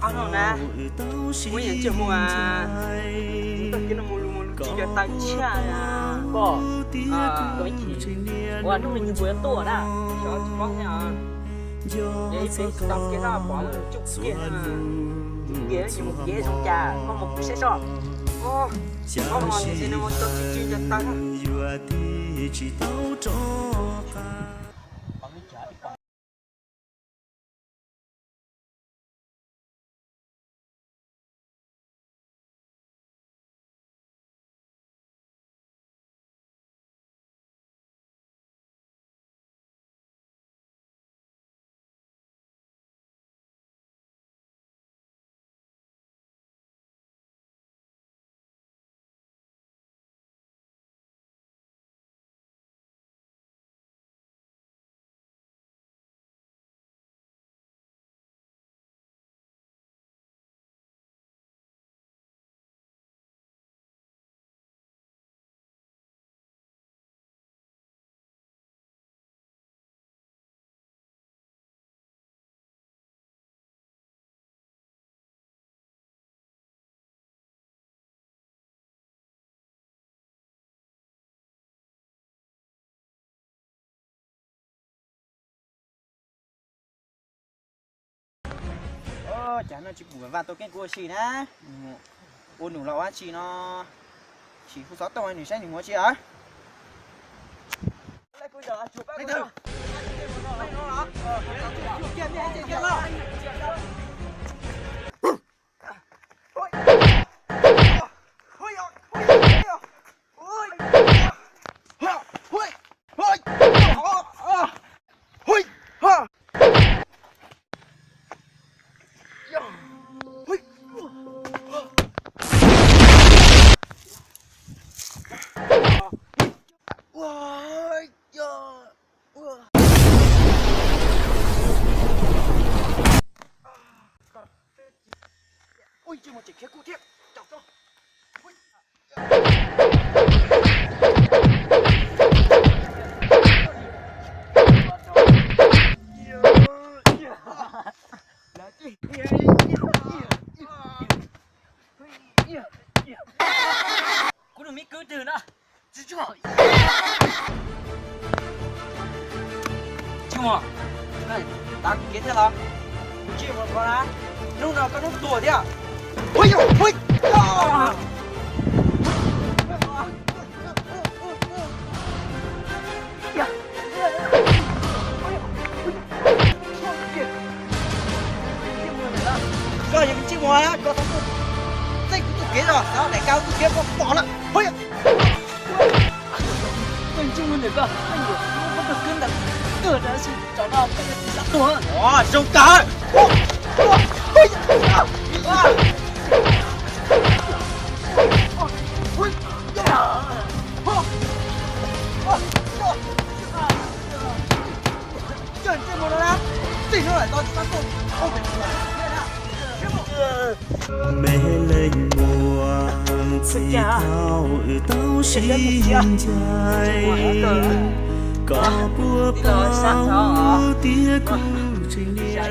Anh nào nè, mỗi lần chiều mùa tôi kia nó mùa chỉ cho tay cha à, bỏ cái gì, và lúc mình vừa tổ nè, cho bóc nha, vậy phải đọc cái đó bỏ một chút kia chỉ một ghế trong trà, có một cái xe sọ, có một gì nó một tôi chỉ cho tay thôi. Chả nó chỉ buổi vào tôi cái cua xì nè, ôn đủ lọ á chị nó chỉ phút 6 tôi nửa sáng nửa chị hả? Đây bây giờ chụp cái thử. Ui, chứ một chỉ khía cụ thiệt, chọc cho. Cú đừng biết cứ từ nữa. Chứ mà này, đang kiến thế lắm. Chị một con á, lúc nào có lúc tuổi thế à? Ui ui ui. Rồi những chiếc mồi á, có thằng dây cũng tụt kế rồi, đó để cao tụt kế có bỏ lại. Ôi. Mình chưa muốn được cơ, anh được, không được cân được. Cửa đã xin cho nó cái sắp tua. Wow, sông cá. Trời trên một đó gì nó lại to sắp tua. mẹ lên mùa chỉ thao tao xin trai có búa bao tia cu trình địa